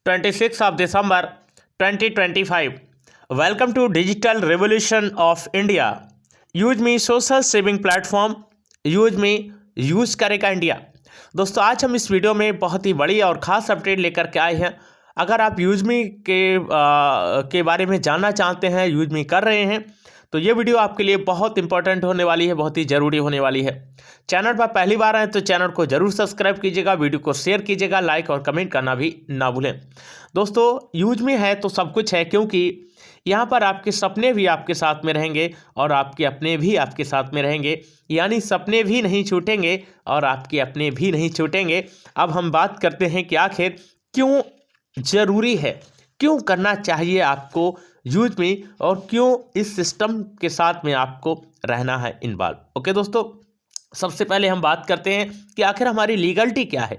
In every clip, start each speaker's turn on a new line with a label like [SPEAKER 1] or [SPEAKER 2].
[SPEAKER 1] 26th of December 2025. Welcome to Digital Revolution of India. Use me social saving platform use me use करेगा India. दोस्तों, आज हम इस video में बहुत ही बड़ी और ख़ास अपडेट लेकर के आए हैं। अगर आप यूज मी के बारे में जानना चाहते हैं, यूज मी कर रहे हैं, तो ये वीडियो आपके लिए बहुत इंपॉर्टेंट होने वाली है, बहुत ही ज़रूरी होने वाली है। चैनल पर पहली बार आए तो चैनल को जरूर सब्सक्राइब कीजिएगा, वीडियो को शेयर कीजिएगा, लाइक और कमेंट करना भी ना भूलें। दोस्तों, यूज मी है तो सब कुछ है, क्योंकि यहाँ पर आपके सपने भी आपके साथ में रहेंगे और आपके अपने भी आपके साथ में रहेंगे, यानी सपने भी नहीं छूटेंगे और आपके अपने भी नहीं छूटेंगे। अब हम बात करते हैं कि आखिर क्यों ज़रूरी है, क्यों करना चाहिए आपको यूज मी और क्यों इस सिस्टम के साथ में आपको रहना है इन्वॉल्व। ओके दोस्तों, सबसे पहले हम बात करते हैं कि आखिर हमारी लीगलिटी क्या है,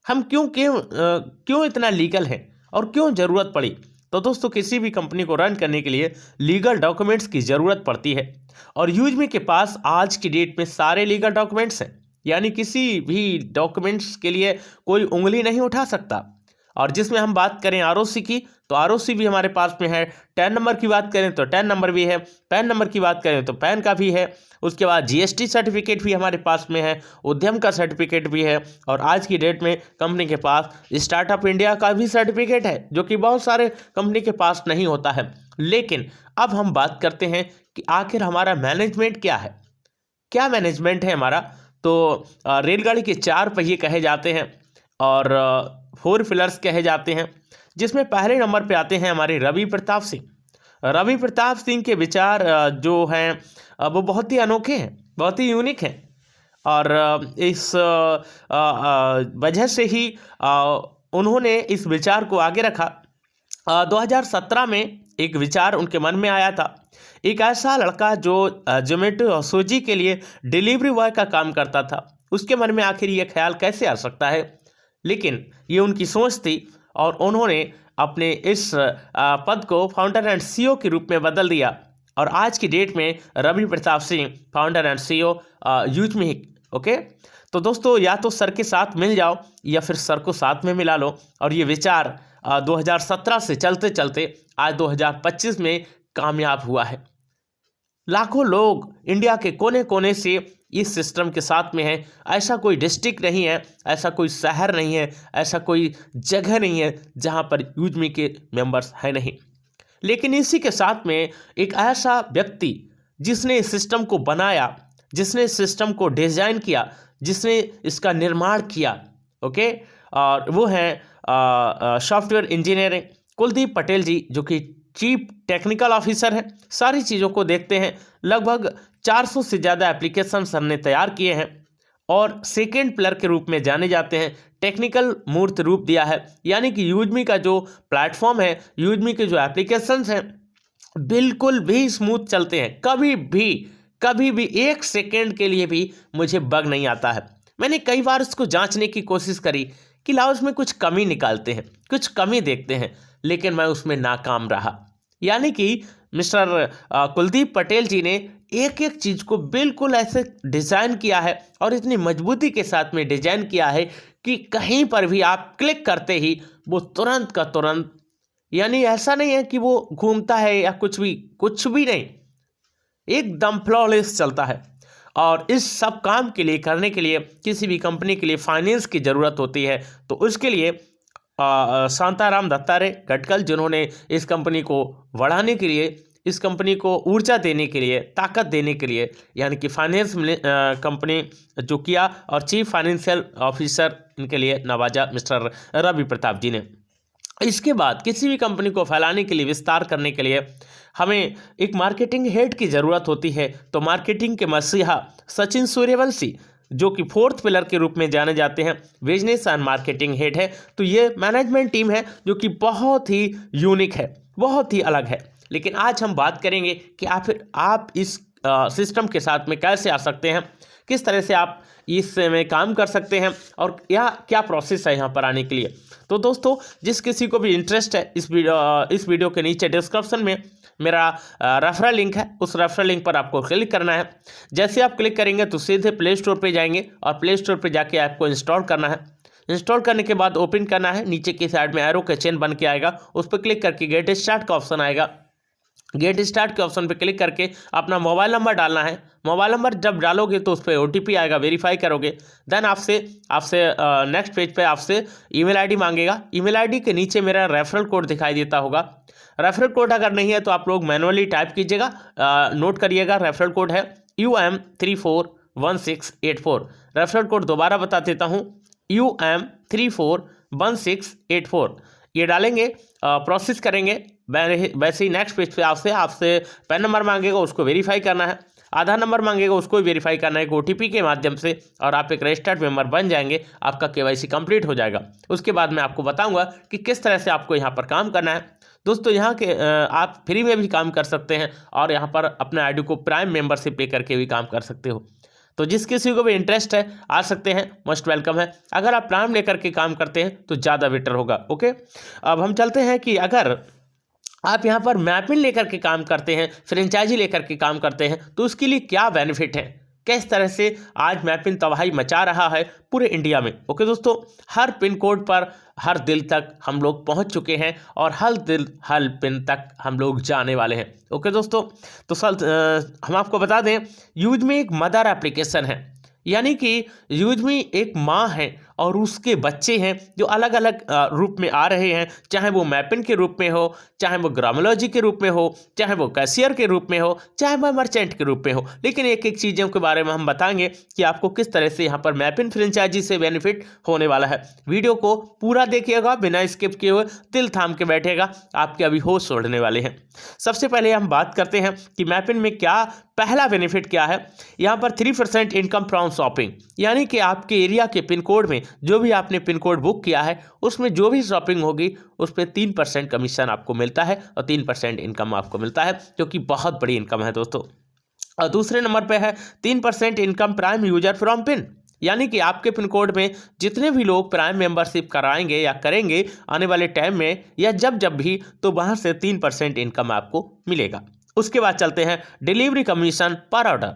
[SPEAKER 1] हम क्यों इतना लीगल हैं और क्यों ज़रूरत पड़ी। तो दोस्तों, किसी भी कंपनी को रन करने के लिए लीगल डॉक्यूमेंट्स की ज़रूरत पड़ती है और यूज मी के पास आज की डेट में सारे लीगल डॉक्यूमेंट्स हैं, यानी किसी भी डॉक्यूमेंट्स के लिए कोई उंगली नहीं उठा सकता। और जिसमें हम बात करें आरओसी की, तो आरओसी भी हमारे पास में है। टैन नंबर की बात करें तो टैन नंबर भी है, पैन नंबर की बात करें तो पैन का भी है, उसके बाद जीएसटी सर्टिफिकेट भी हमारे पास में है, उद्यम का सर्टिफिकेट भी है, और आज की डेट में कंपनी के पास स्टार्टअप इंडिया का भी सर्टिफिकेट है, जो कि बहुत सारे कंपनी के पास नहीं होता है। लेकिन अब हम बात करते हैं कि आखिर हमारा मैनेजमेंट क्या है, क्या मैनेजमेंट है हमारा। तो रेलगाड़ी के 4 पहिए कहे जाते हैं और 4 पिलर्स कहे जाते हैं, जिसमें पहले नंबर पे आते हैं हमारे रवि प्रताप सिंह। रवि प्रताप सिंह के विचार जो हैं वो बहुत ही अनोखे हैं, बहुत ही यूनिक हैं, और इस वजह से ही उन्होंने इस विचार को आगे रखा। 2017 में एक विचार उनके मन में आया था। एक ऐसा लड़का जो जोमेटो और स्विगी के लिए डिलीवरी बॉय का काम करता था, उसके मन में आखिर ये ख्याल कैसे आ सकता है। लेकिन ये उनकी सोच थी और उन्होंने अपने इस पद को फाउंडर एंड सीईओ के रूप में बदल दिया, और आज की डेट में Ravi Pratap Singh founder and CEO use me. Okay, तो दोस्तों, या तो सर के साथ मिल जाओ या फिर सर को साथ में मिला लो। और ये विचार 2017 से चलते चलते आज 2025 में कामयाब हुआ है। लाखों लोग इंडिया के कोने कोने से इस सिस्टम के साथ में है। ऐसा कोई डिस्ट्रिक्ट नहीं है, ऐसा कोई शहर नहीं है, ऐसा कोई जगह नहीं है जहां पर यूज मी के मेंबर्स है नहीं। लेकिन इसी के साथ में एक ऐसा व्यक्ति जिसने इस सिस्टम को बनाया, जिसने इस सिस्टम को डिजाइन किया, जिसने इसका निर्माण किया, ओके, और वो है सॉफ्टवेयर इंजीनियरिंग कुलदीप पटेल जी, जो कि चीफ टेक्निकल ऑफिसर है। सारी चीज़ों को देखते हैं, लगभग 400 से ज़्यादा एप्लीकेशंस हमने तैयार किए हैं और सेकेंड पिलर के रूप में जाने जाते हैं। टेक्निकल मूर्त रूप दिया है, यानी कि यूज मी का जो प्लेटफॉर्म है, यूज मी के जो एप्लीकेशंस हैं, बिल्कुल भी स्मूथ चलते हैं। कभी भी 1 सेकेंड के लिए भी मुझे बग नहीं आता है। मैंने कई बार इसको जांचने की कोशिश करी कि लाओ उसमें कुछ कमी निकालते हैं, कुछ कमी देखते हैं, लेकिन मैं उसमें नाकाम रहा। यानी कि मिस्टर कुलदीप पटेल जी ने एक एक चीज़ को बिल्कुल ऐसे डिज़ाइन किया है और इतनी मजबूती के साथ में डिज़ाइन किया है कि कहीं पर भी आप क्लिक करते ही वो तुरंत का तुरंत, यानी ऐसा नहीं है कि वो घूमता है या कुछ भी नहीं, एकदम फ्लॉलेस चलता है। और इस सब काम के लिए करने के लिए किसी भी कंपनी के लिए फाइनेंस की ज़रूरत होती है, तो उसके लिए शांताराम दत्तात्रेय गटकल, जिन्होंने इस कंपनी को बढ़ाने के लिए, इस कंपनी को ऊर्जा देने के लिए, ताकत देने के लिए, यानी कि फाइनेंस कंपनी जो किया, और चीफ फाइनेंशियल ऑफिसर इनके लिए नवाजा मिस्टर रवि प्रताप जी ने। इसके बाद किसी भी कंपनी को फैलाने के लिए, विस्तार करने के लिए हमें एक मार्केटिंग हेड की ज़रूरत होती है। तो मार्केटिंग के मसीहा सचिन सूर्यवंशी, जो कि 4th पिलर के रूप में जाने जाते हैं, बिजनेस एंड मार्केटिंग हेड है। तो ये मैनेजमेंट टीम है जो कि बहुत ही यूनिक है, बहुत ही अलग है। लेकिन आज हम बात करेंगे कि आप इस सिस्टम के साथ में कैसे आ सकते हैं, किस तरह से आप इसमें काम कर सकते हैं और क्या प्रोसेस है यहाँ पर आने के लिए। तो दोस्तों, जिस किसी को भी इंटरेस्ट है, इस वीडियो के नीचे डिस्क्रिप्शन में मेरा रेफरल लिंक है, उस रेफरल लिंक पर आपको क्लिक करना है। जैसे आप क्लिक करेंगे तो सीधे प्ले स्टोर पे जाएंगे और प्ले स्टोर पे जाके आपको इंस्टॉल करना है। इंस्टॉल करने के बाद ओपन करना है, नीचे की साइड में एरो का चेन बन के आएगा, उस पर क्लिक करके गेट स्टार्ट का ऑप्शन आएगा। गेट स्टार्ट के ऑप्शन पे क्लिक करके अपना मोबाइल नंबर डालना है। मोबाइल नंबर जब डालोगे तो उस पर OTP आएगा, वेरीफाई करोगे। देन आपसे नेक्स्ट पेज पे आपसे ईमेल आईडी मांगेगा। ईमेल आईडी के नीचे मेरा रेफरल कोड दिखाई देता होगा। रेफरल कोड अगर नहीं है तो आप लोग मैनुअली टाइप कीजिएगा, नोट करिएगा। रेफरल कोड है UM341684। रेफरल कोड दोबारा बता देता हूँ, UM341684। ये डालेंगे, प्रोसेस करेंगे। वैसे ही नेक्स्ट पेज पे आपसे पैन नंबर मांगेगा, उसको वेरीफाई करना है। आधार नंबर मांगेगा, उसको भी वेरीफाई करना है OTP के माध्यम से, और आप एक रजिस्टर्ड मेंबर बन जाएंगे। आपका KYC कंप्लीट हो जाएगा। उसके बाद मैं आपको बताऊंगा कि किस तरह से आपको यहाँ पर काम करना है। दोस्तों यहाँ के आप फ्री में भी काम कर सकते हैं और यहाँ पर अपने आईडी को प्राइम मेंबरशिप पे करके भी काम कर सकते हो। तो जिस किसी को भी इंटरेस्ट है आ सकते हैं, मोस्ट वेलकम है। अगर आप प्राइम लेकर के काम करते हैं तो ज़्यादा बेटर होगा। ओके, अब हम चलते हैं कि अगर आप यहाँ पर मैपिंग लेकर के काम करते हैं, फ्रेंचाइजी लेकर के काम करते हैं, तो उसके लिए क्या बेनिफिट है, किस तरह से आज मैपिंग तबाही मचा रहा है पूरे इंडिया में। ओके दोस्तों, हर पिन कोड पर हर दिल तक हम लोग पहुंच चुके हैं और हर पिन तक हम लोग जाने वाले हैं। ओके दोस्तों, तो हम आपको बता दें, यूजमी एक मदर एप्लीकेशन है, यानी कि यूजमी एक माँ है और उसके बच्चे हैं जो अलग अलग रूप में आ रहे हैं, चाहे वो मैपिंग के रूप में हो, चाहे वो ग्रामोलॉजी के रूप में हो, चाहे वो कैशियर के रूप में हो, चाहे वो मर्चेंट के रूप में हो। लेकिन एक एक चीज़ों के बारे में हम बताएंगे कि आपको किस तरह से यहाँ पर मैपिंग फ्रेंचाइजी से बेनिफिट होने वाला है। वीडियो को पूरा देखिएगा, बिना स्किप किए हुए दिल थाम के बैठेगा, आपके अभी होश छोड़ने वाले हैं। सबसे पहले हम बात करते हैं कि मैपिंग में क्या पहला बेनिफिट क्या है। यहाँ पर 3% इनकम फ्रॉम शॉपिंग, यानी कि आपके एरिया के पिन कोड में जो भी आपने पिन कोड बुक किया है उसमें जो भी शॉपिंग होगी उस पर 3% कमीशन आपको मिलता है और 3% इनकम आपको मिलता है, जो कि बहुत बड़ी इनकम है दोस्तों। और दूसरे नंबर पे है 3% income prime user from pin, यानी कि आपके पिन कोड में जितने भी लोग प्राइम मेंबरशिप कराएंगे या करेंगे आने वाले टाइम में या जब भी, तो वहाँ से 3% इनकम आपको मिलेगा। उसके बाद चलते हैं डिलीवरी कमीशन पर ऑर्डर,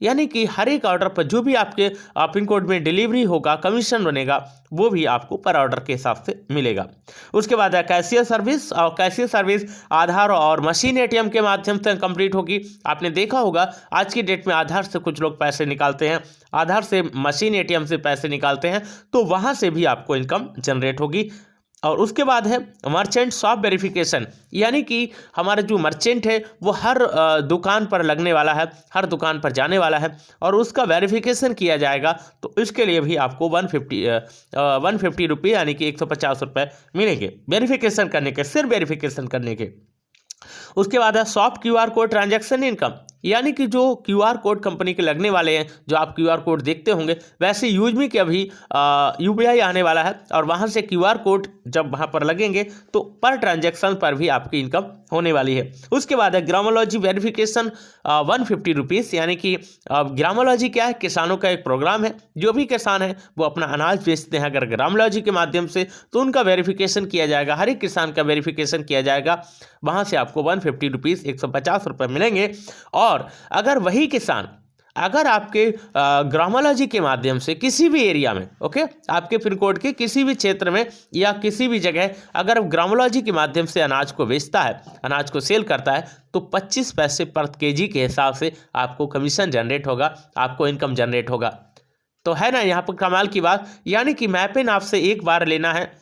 [SPEAKER 1] यानी कि हर एक ऑर्डर पर जो भी आपके पिन कोड में डिलीवरी होगा, कमीशन बनेगा, वो भी आपको पर ऑर्डर के हिसाब से मिलेगा। उसके बाद है कैशियर सर्विस, और कैशियर सर्विस आधार और मशीन ATM के माध्यम से कंप्लीट होगी। आपने देखा होगा आज की डेट में आधार से कुछ लोग पैसे निकालते हैं, आधार से मशीन ATM से पैसे निकालते हैं, तो वहाँ से भी आपको इनकम जनरेट होगी। और उसके बाद है मर्चेंट शॉप वेरिफिकेशन, यानी कि हमारा जो मर्चेंट है वो हर दुकान पर लगने वाला है, हर दुकान पर जाने वाला है और उसका वेरिफिकेशन किया जाएगा। तो इसके लिए भी आपको 150 रुपये यानी कि 150 रुपये मिलेंगे वेरिफिकेशन करने के, सिर्फ वेरिफिकेशन करने के। उसके बाद है soft QR code transaction income, यानी कि जो QR कोड कंपनी के लगने वाले हैं, जो आप QR कोड देखते होंगे, वैसे यूजमी के अभी UPI आने वाला है और वहाँ से QR कोड जब वहाँ पर लगेंगे तो पर ट्रांजैक्शन पर भी आपकी इनकम होने वाली है। उसके बाद है ग्रामोलॉजी वेरिफिकेशन 150 रुपीज़, यानी कि ग्रामोलॉजी क्या है, किसानों का एक प्रोग्राम है। जो भी किसान है वो अपना अनाज बेचते हैं अगर ग्रामोलॉजी के माध्यम से, तो उनका वेरिफिकेशन किया जाएगा, हर एक किसान का वेरिफिकेशन किया जाएगा। वहाँ से आपको 150 रुपीज़ 150 रुपये मिलेंगे। और अगर वही किसान अगर आपके ग्रामोलॉजी के माध्यम से किसी भी एरिया में, ओके, आपके पिन कोड के किसी भी क्षेत्र में या किसी भी जगह अगर ग्रामोलॉजी के माध्यम से अनाज को बेचता है, अनाज को सेल करता है, तो 25 पैसे पर केजी के हिसाब से आपको कमीशन जनरेट होगा, आपको इनकम जनरेट होगा। तो है ना यहाँ पर कमाल की बात, यानी कि मैपिन आपसे एक बार लेना है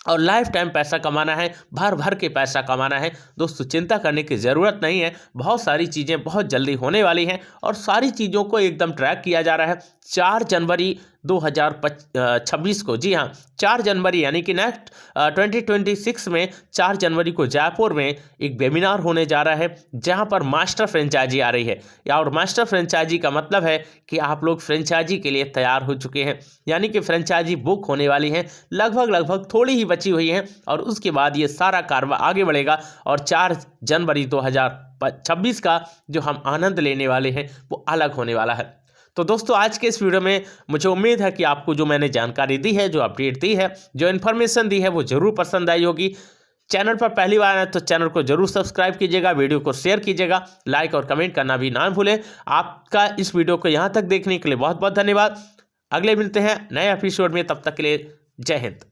[SPEAKER 1] और लाइफ टाइम पैसा कमाना है, भर भर के पैसा कमाना है। दोस्तों चिंता करने की ज़रूरत नहीं है, बहुत सारी चीज़ें बहुत जल्दी होने वाली हैं और सारी चीज़ों को एकदम ट्रैक किया जा रहा है। 4 जनवरी 2026 को, जी हाँ 4 जनवरी यानी कि नेक्स्ट 2026 में 4 जनवरी को जयपुर में एक वेबिनार होने जा रहा है जहां पर मास्टर फ्रेंचाइजी आ रही है। और मास्टर फ्रेंचाइजी का मतलब है कि आप लोग फ्रेंचाइजी के लिए तैयार हो चुके हैं, यानी कि फ्रेंचाइजी बुक होने वाली है, लगभग थोड़ी ही बची हुई हैं और उसके बाद ये सारा कारवा आगे बढ़ेगा और 4 जनवरी 2026 का जो हम आनंद लेने वाले हैं वो अलग होने वाला है। तो दोस्तों आज के इस वीडियो में मुझे उम्मीद है कि आपको जो मैंने जानकारी दी है, जो अपडेट दी है, जो इन्फॉर्मेशन दी है वो ज़रूर पसंद आई होगी। चैनल पर पहली बार आए तो चैनल को जरूर सब्सक्राइब कीजिएगा, वीडियो को शेयर कीजिएगा, लाइक और कमेंट करना भी ना भूलें। आपका इस वीडियो को यहाँ तक देखने के लिए बहुत बहुत धन्यवाद। अगले मिलते हैं नए एपिसोड में, तब तक के लिए जय हिंद।